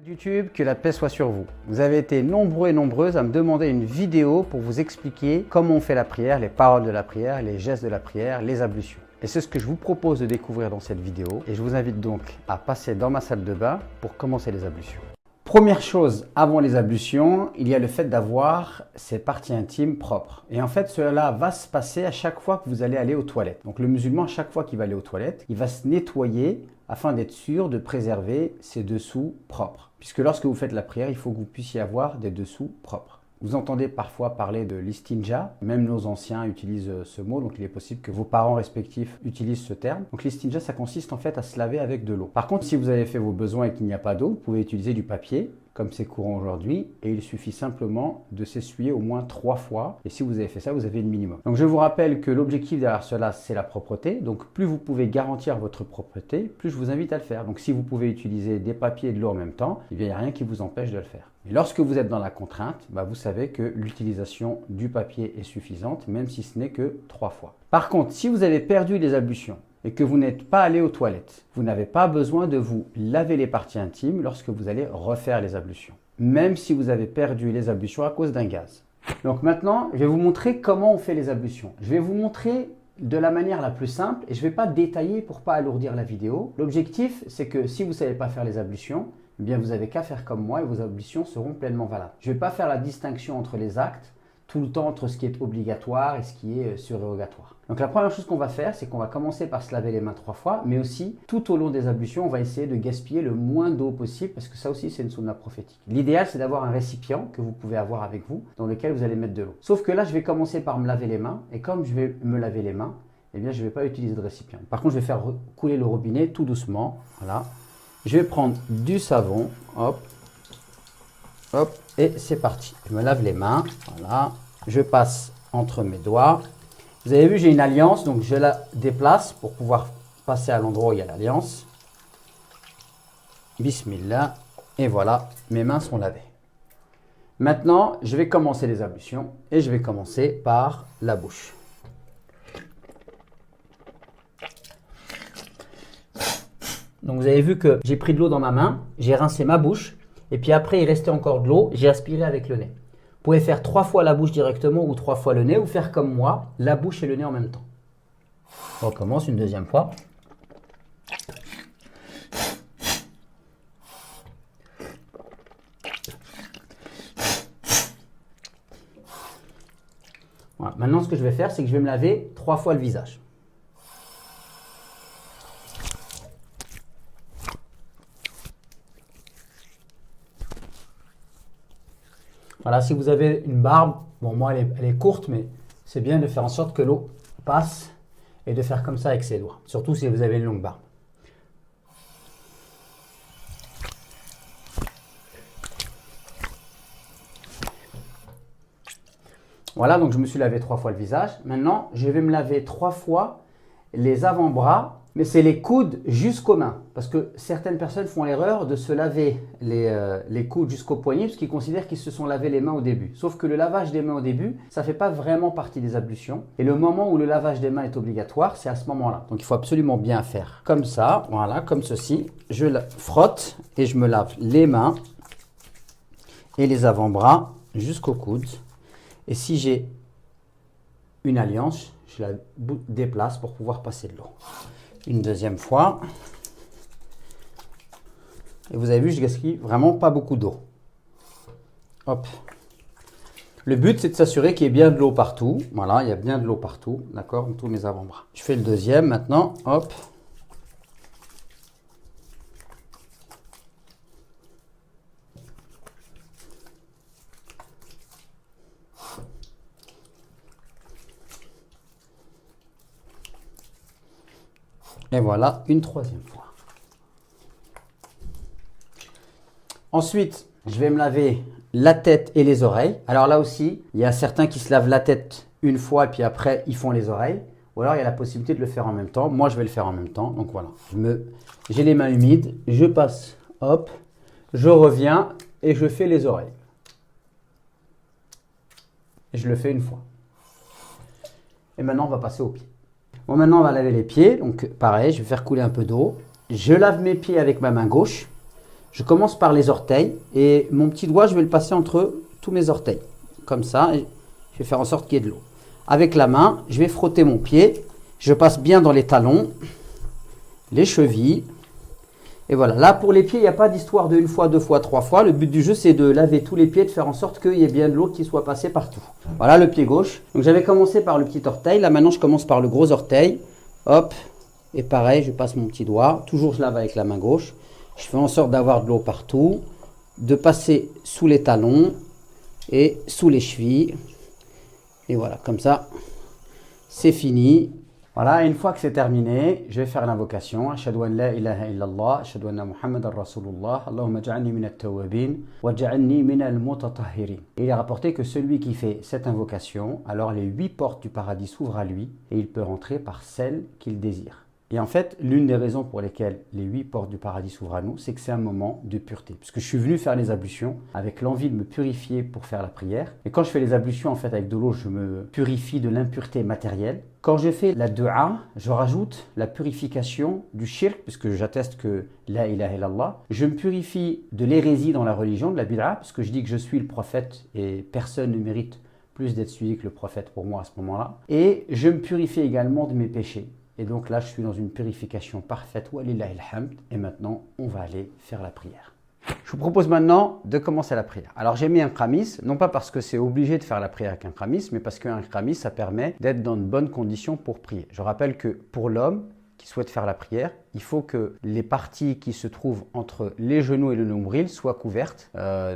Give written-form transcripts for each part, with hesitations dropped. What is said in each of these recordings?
YouTube, que la paix soit sur vous. Vous avez été nombreux et nombreuses à me demander une vidéo pour vous expliquer comment on fait la prière, les paroles de la prière, les gestes de la prière, les ablutions. Et c'est ce que je vous propose de découvrir dans cette vidéo. Et je vous invite donc à passer dans ma salle de bain pour commencer les ablutions. Première chose, avant les ablutions, il y a le fait d'avoir ses parties intimes propres. Et en fait, cela va se passer à chaque fois que vous allez aller aux toilettes. Donc le musulman, à chaque fois qu'il va aller aux toilettes, il va se nettoyer afin d'être sûr de préserver ses dessous propres. Puisque lorsque vous faites la prière, il faut que vous puissiez avoir des dessous propres. Vous entendez parfois parler de l'istinja, même nos anciens utilisent ce mot, donc il est possible que vos parents respectifs utilisent ce terme. Donc l'istinja, ça consiste en fait à se laver avec de l'eau. Par contre, si vous avez fait vos besoins et qu'il n'y a pas d'eau, vous pouvez utiliser du papier, comme c'est courant aujourd'hui, et il suffit simplement de s'essuyer au moins 3 fois. Et si vous avez fait ça, vous avez le minimum. Donc je vous rappelle que l'objectif derrière cela, c'est la propreté. Donc plus vous pouvez garantir votre propreté, plus je vous invite à le faire. Donc si vous pouvez utiliser des papiers et de l'eau en même temps, eh bien, il n'y a rien qui vous empêche de le faire. Et lorsque vous êtes dans la contrainte, vous savez que l'utilisation du papier est suffisante, même si ce n'est que 3 fois. Par contre, si vous avez perdu les ablutions et que vous n'êtes pas allé aux toilettes, vous n'avez pas besoin de vous laver les parties intimes lorsque vous allez refaire les ablutions, même si vous avez perdu les ablutions à cause d'un gaz. Donc maintenant, je vais vous montrer comment on fait les ablutions. Je vais vous montrer de la manière la plus simple et je ne vais pas détailler pour ne pas alourdir la vidéo. L'objectif, c'est que si vous ne savez pas faire les ablutions, eh bien vous n'avez qu'à faire comme moi et vos ablutions seront pleinement valables. Je ne vais pas faire la distinction entre les actes, tout le temps entre ce qui est obligatoire et ce qui est surérogatoire. Donc la première chose qu'on va faire, c'est qu'on va commencer par se laver les mains 3 fois, mais aussi tout au long des ablutions, on va essayer de gaspiller le moins d'eau possible parce que ça aussi c'est une sunna prophétique. L'idéal c'est d'avoir un récipient que vous pouvez avoir avec vous dans lequel vous allez mettre de l'eau. Sauf que là je vais commencer par me laver les mains et comme je vais me laver les mains, eh bien je ne vais pas utiliser de récipient. Par contre je vais faire couler le robinet tout doucement, voilà. Je vais prendre du savon, hop, hop, et c'est parti. Je me lave les mains, voilà. Je passe entre mes doigts. Vous avez vu, j'ai une alliance, donc je la déplace pour pouvoir passer à l'endroit où il y a l'alliance. Bismillah. Et voilà, mes mains sont lavées. Maintenant, je vais commencer les ablutions et je vais commencer par la bouche. Donc vous avez vu que j'ai pris de l'eau dans ma main, j'ai rincé ma bouche et puis après il restait encore de l'eau, j'ai aspiré avec le nez. Vous pouvez faire 3 fois la bouche directement ou 3 fois le nez ou faire comme moi, la bouche et le nez en même temps. On recommence une deuxième fois. Voilà. Maintenant ce que je vais faire, c'est que je vais me laver 3 fois le visage. Voilà, si vous avez une barbe, bon moi elle est courte, mais c'est bien de faire en sorte que l'eau passe et de faire comme ça avec ses doigts, surtout si vous avez une longue barbe. Voilà, donc je me suis lavé 3 fois le visage. Maintenant, je vais me laver 3 fois les avant-bras, mais c'est les coudes jusqu'aux mains. Parce que certaines personnes font l'erreur de se laver les coudes jusqu'aux poignets parce qu'ils considèrent qu'ils se sont lavés les mains au début. Sauf que le lavage des mains au début, ça ne fait pas vraiment partie des ablutions. Et le moment où le lavage des mains est obligatoire, c'est à ce moment-là. Donc il faut absolument bien faire comme ça, voilà, comme ceci. Je la frotte et je me lave les mains et les avant-bras jusqu'aux coudes. Et si j'ai une alliance, je la déplace pour pouvoir passer de l'eau. Une deuxième fois. Et vous avez vu, je gaspille vraiment pas beaucoup d'eau. Hop. Le but, c'est de s'assurer qu'il y ait bien de l'eau partout. Voilà, il y a bien de l'eau partout. D'accord, tous mes avant-bras. Je fais le deuxième maintenant. Hop. Et voilà, une troisième fois. Ensuite, je vais me laver la tête et les oreilles. Alors là aussi, il y a certains qui se lavent la tête une fois et puis après, ils font les oreilles. Ou alors, il y a la possibilité de le faire en même temps. Moi, je vais le faire en même temps. Donc voilà, j'ai les mains humides, je passe, hop, je reviens et je fais les oreilles. Et je le fais une fois. Et maintenant, on va passer aux pieds. Bon, maintenant, on va laver les pieds. Donc, pareil, je vais faire couler un peu d'eau. Je lave mes pieds avec ma main gauche. Je commence par les orteils et mon petit doigt, je vais le passer entre tous mes orteils. Comme ça, et je vais faire en sorte qu'il y ait de l'eau. Avec la main, je vais frotter mon pied. Je passe bien dans les talons, les chevilles. Et voilà, là pour les pieds, il n'y a pas d'histoire de une fois, deux fois, trois fois. Le but du jeu, c'est de laver tous les pieds, de faire en sorte qu'il y ait bien de l'eau qui soit passée partout. Voilà le pied gauche. Donc j'avais commencé par le petit orteil. Là maintenant, je commence par le gros orteil. Hop, et pareil, je passe mon petit doigt. Toujours, je lave avec la main gauche. Je fais en sorte d'avoir de l'eau partout, de passer sous les talons et sous les chevilles. Et voilà, comme ça, c'est fini. Voilà, une fois que c'est terminé, je vais faire l'invocation. Ashhadu an la ilaha illallah, ashhadu anna Muhammadan Rasulullah, Allahumma ja'alni min at-tawwabin, wa ja'alni min al-mutatahhirin. Il est rapporté que celui qui fait cette invocation, alors les 8 portes du paradis s'ouvrent à lui et il peut rentrer par celle qu'il désire. Et en fait, l'une des raisons pour lesquelles les 8 portes du paradis s'ouvrent à nous, c'est que c'est un moment de pureté. Puisque je suis venu faire les ablutions avec l'envie de me purifier pour faire la prière. Et quand je fais les ablutions en fait avec de l'eau, je me purifie de l'impureté matérielle. Quand je fais la dua, je rajoute la purification du shirk, puisque j'atteste que la ilaha illallah. Je me purifie de l'hérésie dans la religion, de la bid'a, parce que je dis que je suis le prophète et personne ne mérite plus d'être suivi que le prophète pour moi à ce moment-là. Et je me purifie également de mes péchés. Et donc là, je suis dans une purification parfaite. Walillahi alhamd. Et maintenant, on va aller faire la prière. Je vous propose maintenant de commencer la prière. Alors j'ai mis un khamis, non pas parce que c'est obligé de faire la prière avec un khamis, mais parce qu'un khamis, ça permet d'être dans de bonnes conditions pour prier. Je rappelle que pour l'homme qui souhaite faire la prière, il faut que les parties qui se trouvent entre les genoux et le nombril soient couvertes,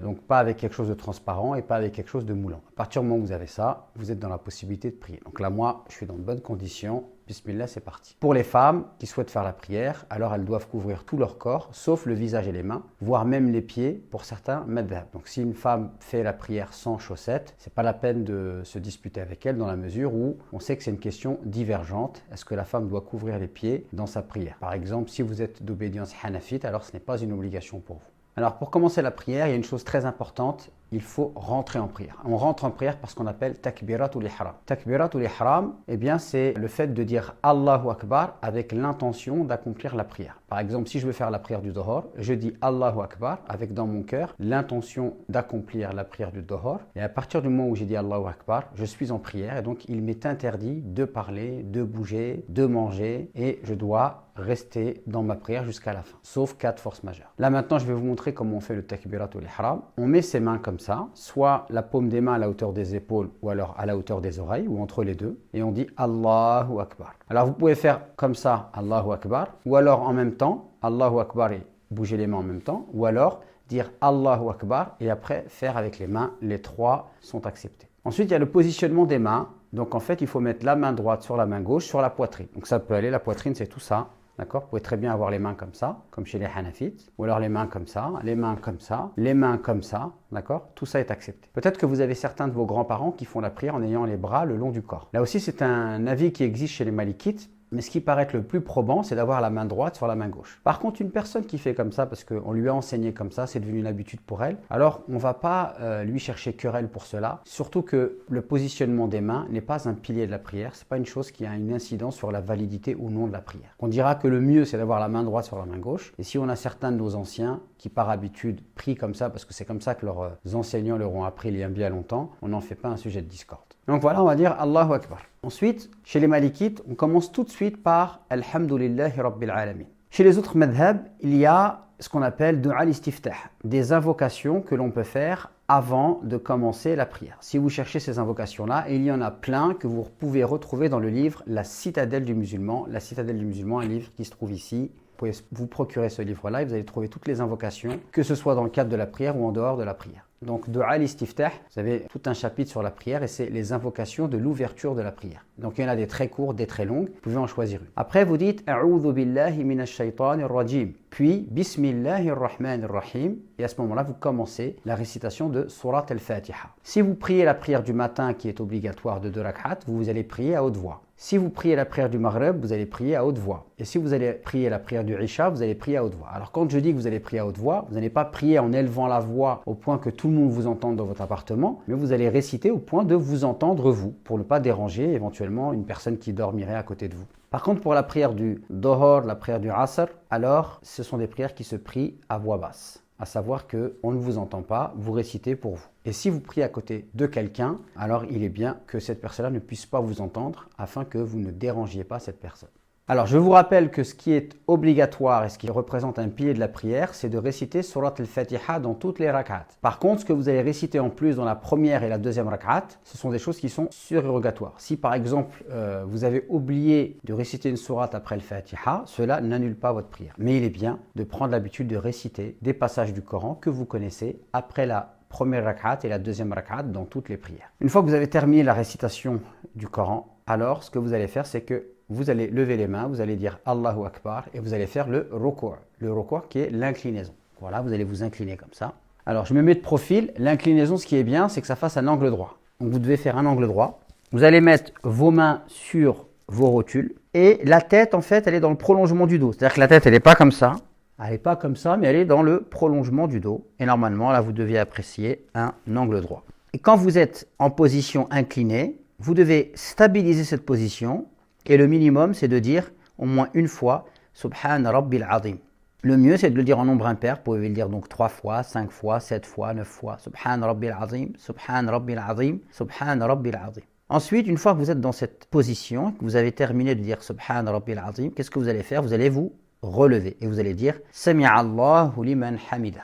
donc pas avec quelque chose de transparent et pas avec quelque chose de moulant. À partir du moment où vous avez ça, vous êtes dans la possibilité de prier. Donc là, moi, je suis dans de bonnes conditions. Bismillah, c'est parti. Pour les femmes qui souhaitent faire la prière, alors elles doivent couvrir tout leur corps, sauf le visage et les mains, voire même les pieds pour certains madhab. Donc si une femme fait la prière sans chaussettes, c'est pas la peine de se disputer avec elle dans la mesure où on sait que c'est une question divergente. Est-ce que la femme doit couvrir les pieds dans sa prière? Par exemple, si vous êtes d'obédience hanafite, alors ce n'est pas une obligation pour vous. Alors pour commencer la prière, il y a une chose très importante, il faut rentrer en prière. On rentre en prière par ce qu'on appelle takbiratul ihram. Takbiratul ihram, eh bien c'est le fait de dire Allahu Akbar avec l'intention d'accomplir la prière. Par exemple, si je veux faire la prière du Dohor, je dis Allahu Akbar avec dans mon cœur l'intention d'accomplir la prière du Dohor. Et à partir du moment où j'ai dit Allahu Akbar, je suis en prière et donc il m'est interdit de parler, de bouger, de manger et je dois rester dans ma prière jusqu'à la fin, sauf cas de force majeure. Là maintenant, je vais vous montrer comment on fait le takbiratul ihram. On met ses mains comme ça, soit la paume des mains à la hauteur des épaules ou alors à la hauteur des oreilles ou entre les deux et on dit Allahu Akbar. Alors vous pouvez faire comme ça Allahu Akbar ou alors en même temps Allahu Akbar et bouger les mains en même temps ou alors dire Allahu Akbar et après faire avec les mains. Les trois sont acceptés. Ensuite, il y a le positionnement des mains. Donc en fait, il faut mettre la main droite sur la main gauche sur la poitrine. Donc ça peut aller, la poitrine c'est tout ça. D'accord? Vous pouvez très bien avoir les mains comme ça, comme chez les Hanafites, ou alors les mains comme ça, les mains comme ça, les mains comme ça, d'accord? Tout ça est accepté. Peut-être que vous avez certains de vos grands-parents qui font la prière en ayant les bras le long du corps. Là aussi, c'est un avis qui existe chez les Malikites, mais ce qui paraît être le plus probant, c'est d'avoir la main droite sur la main gauche. Par contre, une personne qui fait comme ça, parce qu'on lui a enseigné comme ça, c'est devenu une habitude pour elle, alors on ne va pas lui chercher querelle pour cela, surtout que le positionnement des mains n'est pas un pilier de la prière, ce n'est pas une chose qui a une incidence sur la validité ou non de la prière. On dira que le mieux, c'est d'avoir la main droite sur la main gauche, et si on a certains de nos anciens qui par habitude prient comme ça, parce que c'est comme ça que leurs enseignants leur ont appris il y a bien longtemps, on n'en fait pas un sujet de discorde. Donc voilà, on va dire Allahu Akbar. Ensuite, chez les Malikites, on commence tout de suite par Alhamdulillahi Rabbil Alamin. Chez les autres madhab, il y a ce qu'on appelle Du'a al-Istiftah, des invocations que l'on peut faire avant de commencer la prière. Si vous cherchez ces invocations-là, il y en a plein que vous pouvez retrouver dans le livre La Citadelle du Musulman. La Citadelle du Musulman, un livre qui se trouve ici. Vous pouvez vous procurer ce livre-là et vous allez trouver toutes les invocations, que ce soit dans le cadre de la prière ou en dehors de la prière. Donc, Du'a al-Istiftah, vous avez tout un chapitre sur la prière et c'est les invocations de l'ouverture de la prière. Donc, il y en a des très courtes, des très longues. Vous pouvez en choisir une. Après, vous dites A'udhu billahi minash shaitanir rajim. Puis, Bismillahir rahmanir rahim. Et à ce moment-là, vous commencez la récitation de Surat al-Fatiha. Si vous priez la prière du matin qui est obligatoire de 2 rak'at, vous allez prier à haute voix. Si vous priez la prière du Maghrib, vous allez prier à haute voix. Et si vous allez prier la prière du Isha, vous allez prier à haute voix. Alors quand je dis que vous allez prier à haute voix, vous n'allez pas prier en élevant la voix au point que tout le monde vous entende dans votre appartement, mais vous allez réciter au point de vous entendre vous, pour ne pas déranger éventuellement une personne qui dormirait à côté de vous. Par contre, pour la prière du Dohor, la prière du Asr, alors ce sont des prières qui se prient à voix basse. à savoir qu'on ne vous entend pas, vous récitez pour vous. Et si vous priez à côté de quelqu'un, alors il est bien que cette personne-là ne puisse pas vous entendre afin que vous ne dérangiez pas cette personne. Alors, je vous rappelle que ce qui est obligatoire et ce qui représente un pilier de la prière, c'est de réciter Surat al-Fatiha dans toutes les rak'at. Par contre, ce que vous allez réciter en plus dans la première et la deuxième rak'at, ce sont des choses qui sont surérogatoires. Si par exemple, vous avez oublié de réciter une sourate après le Fatiha, cela n'annule pas votre prière. Mais il est bien de prendre l'habitude de réciter des passages du Coran que vous connaissez après la première rak'at et la deuxième rak'at dans toutes les prières. Une fois que vous avez terminé la récitation du Coran, alors ce que vous allez faire, c'est que vous allez lever les mains, vous allez dire Allahu Akbar et vous allez faire le ruku'. Le ruku' qui est l'inclinaison. Voilà, vous allez vous incliner comme ça. Alors, je me mets de profil. L'inclinaison, ce qui est bien, c'est que ça fasse un angle droit. Donc, vous devez faire un angle droit. Vous allez mettre vos mains sur vos rotules et la tête, en fait, elle est dans le prolongement du dos. C'est-à-dire que la tête, elle n'est pas comme ça. Elle n'est pas comme ça, mais elle est dans le prolongement du dos. Et normalement, là, vous deviez apprécier un angle droit. Et quand vous êtes en position inclinée, vous devez stabiliser cette position. Et le minimum, c'est de dire au moins une fois Subhan Rabbil Azim. Le mieux, c'est de le dire en nombre impair. Vous pouvez le dire donc 3 fois, 5 fois, 7 fois, 9 fois. Subhan Rabbil Azim, Subhan Rabbil Azim, Subhan Rabbil Azim. Ensuite, une fois que vous êtes dans cette position, que vous avez terminé de dire Subhan Rabbil Azim, qu'est-ce que vous allez faire? Vous allez vous relever et vous allez dire Sami'a Allahu liman hamida.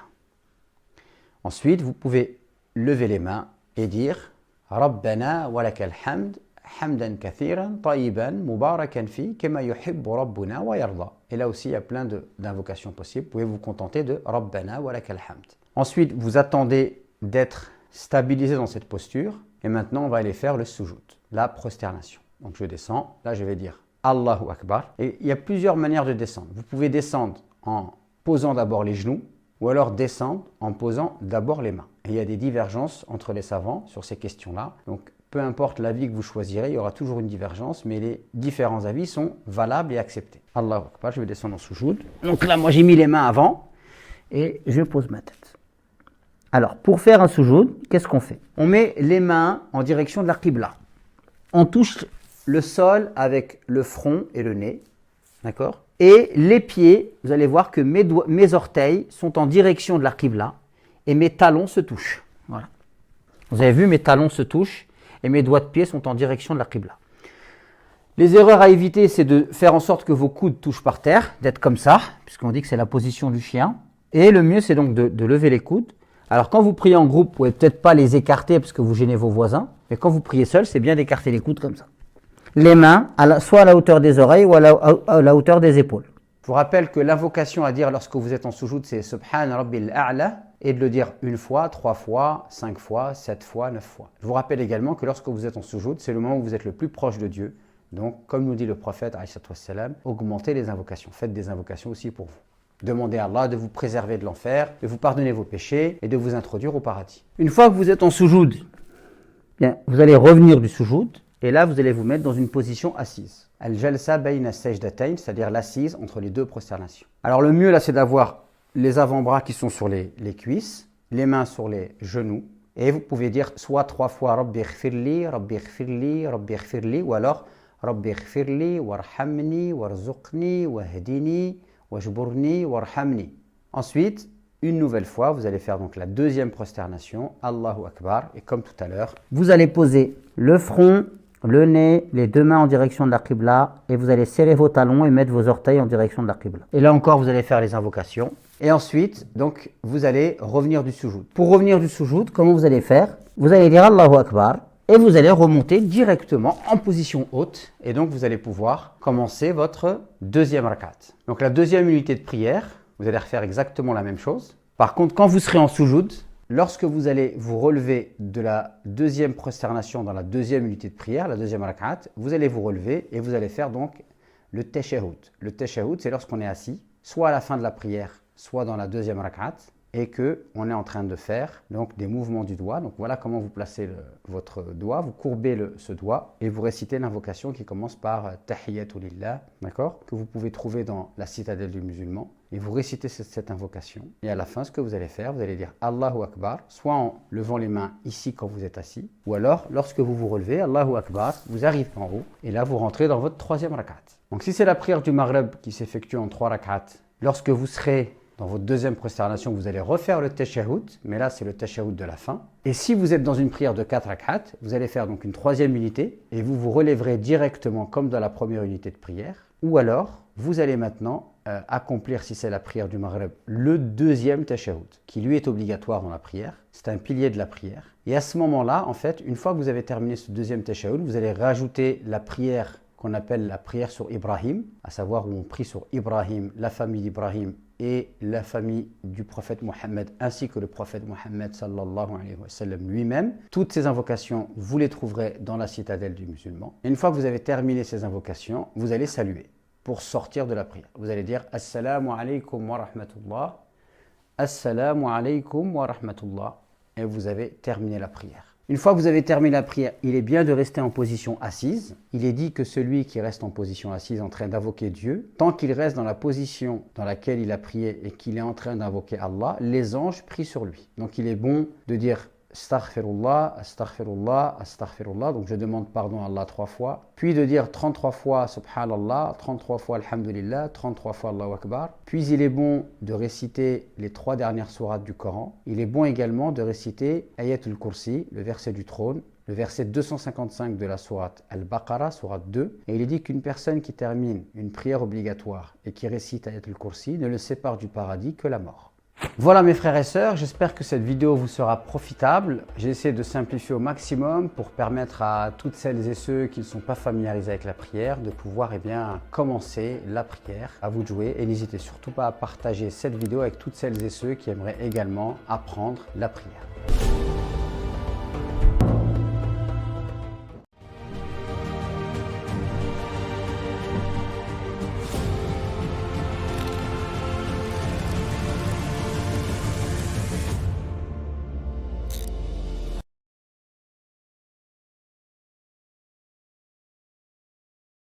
Ensuite, vous pouvez lever les mains et dire Rabbana wa lakal hamd. Hamdan kathiran, tayyiban, mubarakan fi, kama yuhibbu rabbuna wa yarda. Et là aussi, il y a plein d'invocations possibles. Vous pouvez vous contenter de Rabbana wa lakal hamd. Ensuite, vous attendez d'être stabilisé dans cette posture. Et maintenant, on va aller faire le sujoud, la prosternation. Donc, je descends. Là, je vais dire Allahu Akbar. Et il y a plusieurs manières de descendre. Vous pouvez descendre en posant d'abord les genoux ou alors descendre en posant d'abord les mains. Et il y a des divergences entre les savants sur ces questions-là. Donc, peu importe l'avis que vous choisirez, il y aura toujours une divergence, mais les différents avis sont valables et acceptés. Allahu Akbar, je vais descendre en sujoud. Donc là, moi, j'ai mis les mains avant et je pose ma tête. Alors, pour faire un sujoud, qu'est-ce qu'on fait? On met les mains en direction de la qibla. On touche le sol avec le front et le nez, d'accord? Et les pieds, vous allez voir que mes orteils sont en direction de la qibla et mes talons se touchent. Voilà. Vous avez vu, mes talons se touchent. Et mes doigts de pied sont en direction de la qibla. Les erreurs à éviter, c'est de faire en sorte que vos coudes touchent par terre, d'être comme ça, puisqu'on dit que c'est la position du chien. Et le mieux, c'est donc de lever les coudes. Alors, quand vous priez en groupe, vous ne pouvez peut-être pas les écarter parce que vous gênez vos voisins. Mais quand vous priez seul, c'est bien d'écarter les coudes comme ça. Les mains, soit à la hauteur des oreilles ou à la hauteur des épaules. Je vous rappelle que l'invocation à dire lorsque vous êtes en sujoud, c'est Subhan Rabbil A'la. Et de le dire une fois, 3 fois, 5 fois, 7 fois, 9 fois. Je vous rappelle également que lorsque vous êtes en sujoud, c'est le moment où vous êtes le plus proche de Dieu. Donc, comme nous dit le prophète, augmentez les invocations. Faites des invocations aussi pour vous. Demandez à Allah de vous préserver de l'enfer, de vous pardonner vos péchés et de vous introduire au paradis. Une fois que vous êtes en sujoud, bien, vous allez revenir du sujoud et là, vous allez vous mettre dans une position assise. Al-jalsa bayna sajdatayn, c'est-à-dire l'assise entre les deux prosternations. Alors, le mieux là, c'est d'avoir les avant-bras qui sont sur les cuisses, les mains sur les genoux. Et vous pouvez dire soit 3 fois Rabbi ighfirli, Rabbi ighfirli, Rabbi ighfirli, ou alors Rabbi ighfirli, warhamni, warzuqni, wahdini, wajburni, warhamni. Ensuite, une nouvelle fois, vous allez faire donc la deuxième prosternation, Allahu Akbar. Et comme tout à l'heure, vous allez poser le front, le nez, les deux mains en direction de la qibla et vous allez serrer vos talons et mettre vos orteils en direction de la qibla. Et là encore, vous allez faire les invocations. Et ensuite, donc, vous allez revenir du sujoud. Pour revenir du sujoud, comment vous allez faire? Vous allez dire Allahu Akbar et vous allez remonter directement en position haute. Et donc, vous allez pouvoir commencer votre deuxième rakat. Donc, la deuxième unité de prière, vous allez refaire exactement la même chose. Par contre, quand vous serez en sujoud, lorsque vous allez vous relever de la deuxième prosternation dans la deuxième unité de prière, la deuxième rakat, vous allez vous relever et vous allez faire donc le tashahhud. Le tashahhud, c'est lorsqu'on est assis, soit à la fin de la prière, soit dans la deuxième rakat, et qu'on est en train de faire donc des mouvements du doigt. Donc voilà comment vous placez votre doigt, vous courbez ce doigt et vous récitez l'invocation qui commence par Tahiyyatu lillah, d'accord, que vous pouvez trouver dans la citadelle du musulman. Et vous récitez cette invocation. Et à la fin, ce que vous allez faire, vous allez dire Allahu Akbar, soit en levant les mains ici quand vous êtes assis, ou alors lorsque vous vous relevez, Allahu Akbar, vous arrivez en haut, et là vous rentrez dans votre troisième rakat. Donc si c'est la prière du Maghreb qui s'effectue en 3 rakats, lorsque vous serez Dans votre deuxième prosternation, vous allez refaire le tashahhud, mais là c'est le tashahhud de la fin. Et si vous êtes dans une prière de 4 rak'at, vous allez faire donc une troisième unité et vous vous relèverez directement comme dans la première unité de prière. Ou alors, vous allez maintenant accomplir, si c'est la prière du Maghreb, le deuxième tashahhud, qui lui est obligatoire dans la prière. C'est un pilier de la prière. Et à ce moment-là, en fait, une fois que vous avez terminé ce deuxième tashahhud, vous allez rajouter la prière qu'on appelle la prière sur Ibrahim, à savoir où on prie sur Ibrahim, la famille d'Ibrahim et la famille du prophète Mohammed, ainsi que le prophète Mohammed sallallahu alayhi wa sallam lui-même. Toutes ces invocations, vous les trouverez dans la citadelle du musulman. Et une fois que vous avez terminé ces invocations, vous allez saluer pour sortir de la prière. Vous allez dire Assalamu alaykum wa rahmatullah, Assalamu alaykum wa rahmatullah, et vous avez terminé la prière. Une fois que vous avez terminé la prière, il est bien de rester en position assise. Il est dit que celui qui reste en position assise en train d'invoquer Dieu, tant qu'il reste dans la position dans laquelle il a prié et qu'il est en train d'invoquer Allah, les anges prient sur lui. Donc il est bon de dire Astaghfirullah, Astaghfirullah, Astaghfirullah, donc je demande pardon à Allah 3 fois, puis de dire 33 fois Subhanallah, 33 fois Alhamdulillah, 33 fois Allahu Akbar. Puis il est bon de réciter les 3 dernières sourates du Coran. Il est bon également de réciter Ayatul Kursi, le verset du trône, le verset 255 de la sourate Al-Baqarah, sourate 2. Et il est dit qu'une personne qui termine une prière obligatoire et qui récite Ayatul Kursi ne le sépare du paradis que la mort. Voilà mes frères et sœurs, j'espère que cette vidéo vous sera profitable. J'ai essayé de simplifier au maximum pour permettre à toutes celles et ceux qui ne sont pas familiarisés avec la prière de pouvoir commencer la prière. À vous de jouer et n'hésitez surtout pas à partager cette vidéo avec toutes celles et ceux qui aimeraient également apprendre la prière.